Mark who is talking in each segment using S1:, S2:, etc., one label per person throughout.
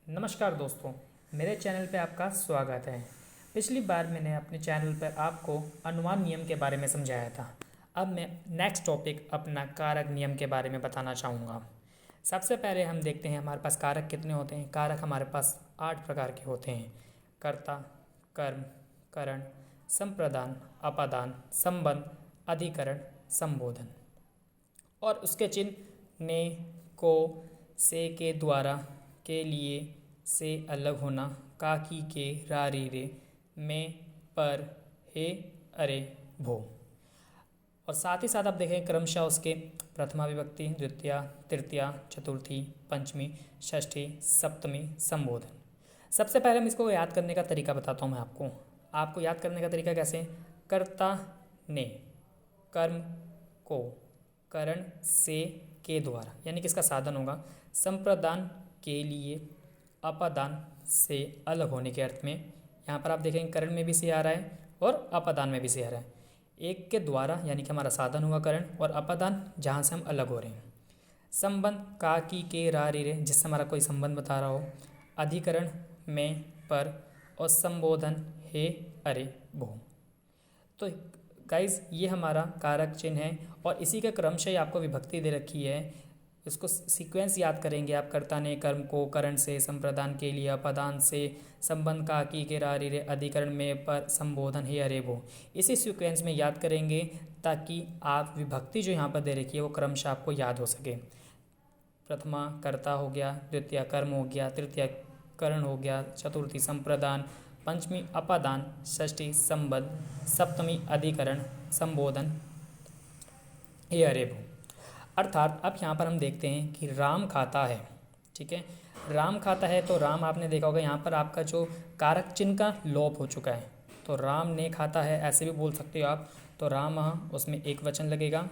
S1: नमस्कार दोस्तों, मेरे चैनल पे आपका स्वागत है। पिछली बार मैंने अपने चैनल पर आपको अनुमान नियम के बारे में समझाया था। अब मैं नेक्स्ट टॉपिक अपना कारक नियम के बारे में बताना चाहूँगा। सबसे पहले हम देखते हैं हमारे पास कारक कितने होते हैं। कारक हमारे पास 8 प्रकार के होते हैं। कर्ता, कर्म, करण, संप्रदान, अपादान, संबंध, अधिकरण, संबोधन। और उसके चिन्ह ने, को, से, के, द्वारा, के, लिए, से, अलग होना, का, की, के, रा, री, रे, में, पर, हे, अरे, भो। और साथ ही साथ आप देखें क्रमशः उसके प्रथमा विभक्ति, द्वितीया, तृतीया, चतुर्थी, पंचमी, षष्ठी, सप्तमी, संबोधन। सबसे पहले हम इसको याद करने का तरीका बताता हूँ मैं आपको याद करने का तरीका कैसे। कर्ता ने, कर्म को, करण से, के द्वारा, यानी कि इसका साधन होगा। संप्रदान, के लिए, अपादान, से, अलग होने के अर्थ में। यहाँ पर आप देखेंगे करण में भी से आ रहा है और अपादान में भी से आ रहा है। एक के द्वारा यानी कि हमारा साधन हुआ करण, और अपादान जहाँ से हम अलग हो रहे हैं। संबंध, का, की, के, रा, री, रे, जिससे हमारा कोई संबंध बता रहा हो। अधिकरण, में, पर, और संबोधन, हे, अरे, भो। तो गाइज ये हमारा कारक चिन्ह है और इसी के क्रमशः ही आपको विभक्ति दे रखी है। इसको सीक्वेंस याद करेंगे आप। कर्ता ने, कर्म को, करण से, संप्रदान, के लिए, अपादान, से, संबंध, का, की, के, रा, री, रे, अधिकरण, में, पर, संबोधन, हे, अरे, भो। इसी सीक्वेंस में याद करेंगे ताकि आप विभक्ति जो यहाँ पर दे रखी है वो क्रमशः आपको याद हो सके। प्रथमा कर्ता हो गया, द्वितीय कर्म हो गया, तृतीय करण हो गया, चतुर्थी संप्रदान, पंचमी अपादान, षष्ठी संबंध, सप्तमी अधिकरण, संबोधन, ये अरे भो। अर्थात अब यहाँ पर हम देखते हैं कि राम खाता है। ठीक है, राम खाता है तो राम आपने देखा होगा यहाँ पर आपका जो कारक चिन्ह का लोप हो चुका है। तो राम ने खाता है ऐसे भी बोल सकते हो आप। तो राम, उसमें एक वचन लगेगा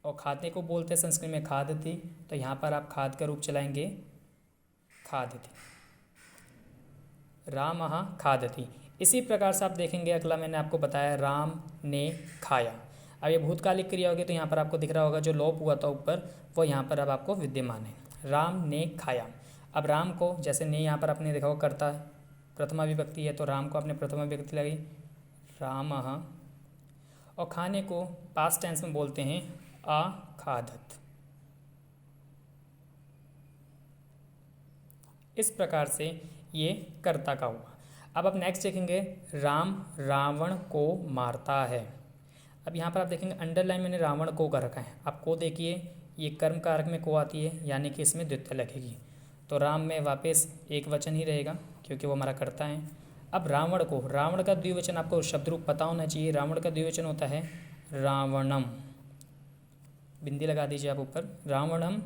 S1: और खाते को बोलते हैं संस्कृत में खादति। तो यहाँ पर आप खाद का रूप चलाएंगे खादति। राम खादति। इसी प्रकार से आप देखेंगे अगला मैंने आपको बताया राम ने खाया। अब ये भूतकालिक क्रिया होगी तो यहाँ पर आपको दिख रहा होगा जो लोप हुआ था ऊपर वो यहाँ पर अब आपको विद्यमान है। राम ने खाया। अब राम को जैसे ने यहाँ पर आपने देखा होगा करता है, प्रथमा विभक्ति है तो राम को आपने प्रथमा विभक्ति लगाई राम। और खाने को पास्ट टेंस में बोलते हैं अखादत। इस प्रकार से ये कर्ता का हुआ। अब आप नेक्स्ट देखेंगे राम रावण को मारता है। अब यहाँ पर आप देखेंगे अंडरलाइन मैंने रावण को कर रखा है। आप को देखिए ये कर्म कारक में को आती है यानी कि इसमें द्वितीय लगेगी। तो राम में वापस एक वचन ही रहेगा क्योंकि वो हमारा कर्ता है। अब रावण को, रावण का द्विवचन आपको शब्द रूप पता होना चाहिए। रावण का द्विवचन होता है रावणम। बिंदी लगा दीजिए आप ऊपर, रावणम।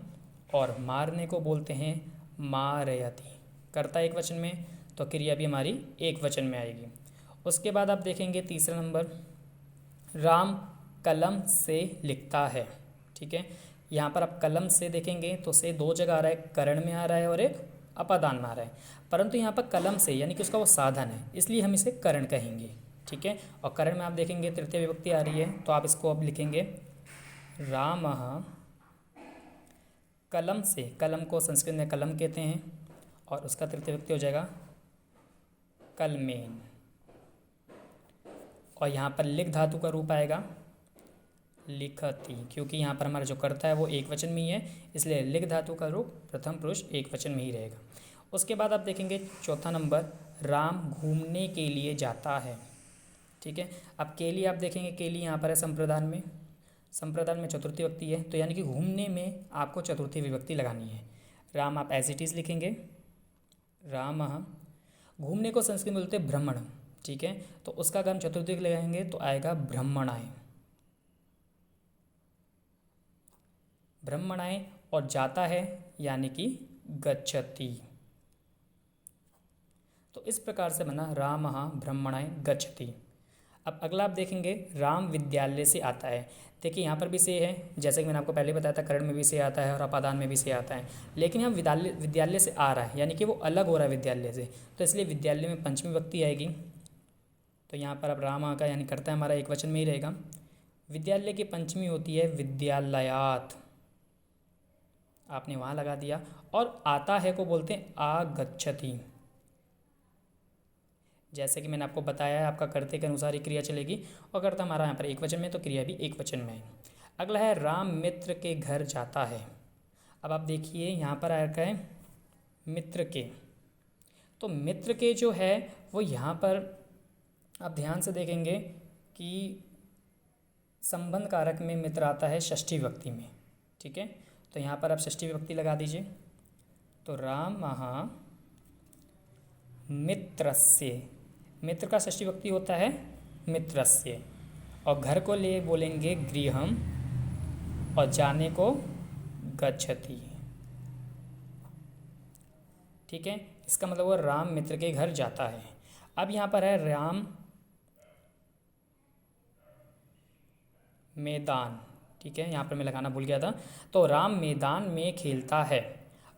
S1: और मारने को बोलते हैं मारयति। कर्ता एक वचन में तो क्रिया भी हमारी एक वचन में आएगी। उसके बाद आप देखेंगे तीसरा नंबर राम कलम से लिखता है। ठीक है, यहाँ पर आप कलम से देखेंगे तो से दो जगह आ रहा है, करण में आ रहा है और एक अपादान में आ रहा है। परंतु यहाँ पर कलम से यानी कि उसका वो साधन है इसलिए हम इसे करण कहेंगे। ठीक है, और करण में आप देखेंगे तृतीय विभक्ति आ रही है तो आप इसको अब लिखेंगे राम कलम से। कलम को संस्कृत में कलम कहते हैं और उसका तृतीय विभक्ति हो जाएगा कलमेन। और यहाँ पर लिख धातु का रूप आएगा लिखती, क्योंकि यहाँ पर हमारा जो कर्ता है वो एक वचन में ही है इसलिए लिख धातु का रूप प्रथम पुरुष एक वचन में ही रहेगा। उसके बाद आप देखेंगे चौथा नंबर राम घूमने के लिए जाता है। ठीक है, अब के लिए आप देखेंगे के लिए यहाँ पर है संप्रदान में। संप्रदान में चतुर्थी विभक्ति है तो यानी कि घूमने में आपको चतुर्थी विभक्ति लगानी है। राम आप एज इट इज़ लिखेंगे राम। घूमने को संस्कृत में बोलते हैं भ्रमण। ठीक है, तो उसका अगर हम चतुर्थी लगाएंगे तो आएगा ब्रह्मणाय। ब्रह्मणाय और जाता है यानी कि गच्छति। तो इस प्रकार से बना राम ब्रह्मणाय गच्छति। अब अगला आप देखेंगे राम विद्यालय से आता है। देखिए यहाँ पर भी से है, जैसे कि मैंने आपको पहले बताया था करण में भी से आता है और अपादान में भी से आता है। लेकिन यहाँ विद्यालय से आ रहा है यानी कि वो अलग हो रहा है विद्यालय से, तो इसलिए विद्यालय में पंचमी विभक्ति आएगी। तो यहाँ पर अब राम का यानी करता है हमारा एक वचन में ही रहेगा। विद्यालय की पंचमी होती है विद्यालयात। आपने वहाँ लगा दिया। और आता है को बोलते हैं आगच्छति। जैसे कि मैंने आपको बताया है, आपका कर्ते के अनुसार ही क्रिया चलेगी, और कर्ता हमारा यहाँ पर एक वचन में, तो क्रिया भी एक वचन में है। अगला है राम मित्र के घर जाता है। अब आप देखिए यहाँ पर आ रखा है मित्र के, तो मित्र के जो है वो यहाँ पर आप ध्यान से देखेंगे कि संबंध कारक में मित्र आता है षष्ठी विभक्ति में, ठीक है। तो यहाँ पर आप षष्ठी विभक्ति लगा दीजिए, तो रामः मित्रस्य, मित्र का षष्ठी विभक्ति होता है मित्रस्य, और घर को ले बोलेंगे गृहम, और जाने को गच्छति, ठीक है। इसका मतलब वो राम मित्र के घर जाता है। अब यहाँ पर है राम मैदान, ठीक है, यहाँ पर मैं लगाना भूल गया था। तो राम मैदान में खेलता है।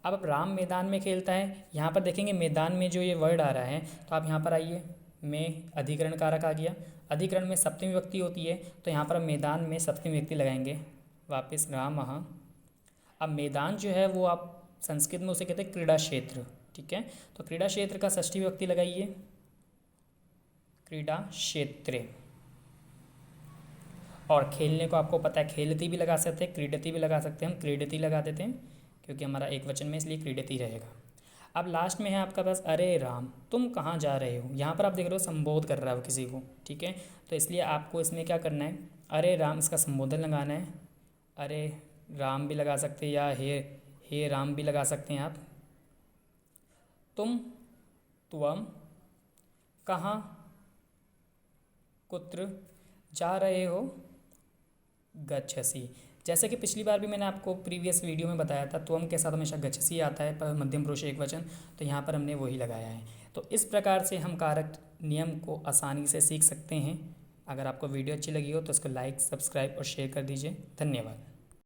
S1: अब राम मैदान में खेलता है, यहाँ पर देखेंगे मैदान में जो ये वर्ड आ रहा है, तो आप यहाँ पर आइए, में अधिकरण कारक आ गया। अधिकरण में सप्तमी विभक्ति होती है, तो यहाँ पर मैदान में सप्तमी विभक्ति लगाएंगे वापस रामः। अब मैदान जो है वो आप संस्कृत में उसे कहते हैं क्रीड़ा क्षेत्र, ठीक है। तो क्रीड़ा क्षेत्र का षष्ठी विभक्ति लगाइए, क्रीड़ा क्षेत्रे। और खेलने को आपको पता है खेलती भी लगा सकते हैं, क्रीडति भी लगा सकते हैं, हम क्रीडति लगा देते हैं क्योंकि हमारा एक वचन में, इसलिए क्रीडति रहेगा। अब लास्ट में है आपका पास अरे राम तुम कहाँ जा रहे हो। यहाँ पर आप देख रहे हो संबोध कर रहा हो किसी को, ठीक है। तो इसलिए आपको इसमें क्या करना है, अरे राम इसका संबोधन लगाना है। अरे राम भी लगा सकते हैं, या हे राम भी लगा सकते हैं आप। तुम, त्वम, कहाँ, कुत्र जा रहे हो, गच्छसि। जैसे कि पिछली बार भी मैंने आपको प्रीवियस वीडियो में बताया था, त्वम के साथ हमेशा गच्छसि आता है पर मध्यम पुरुष एक वचन, तो यहाँ पर हमने वही लगाया है। तो इस प्रकार से हम कारक नियम को आसानी से सीख सकते हैं। अगर आपको वीडियो अच्छी लगी हो तो इसको लाइक, सब्सक्राइब और शेयर कर दीजिए। धन्यवाद।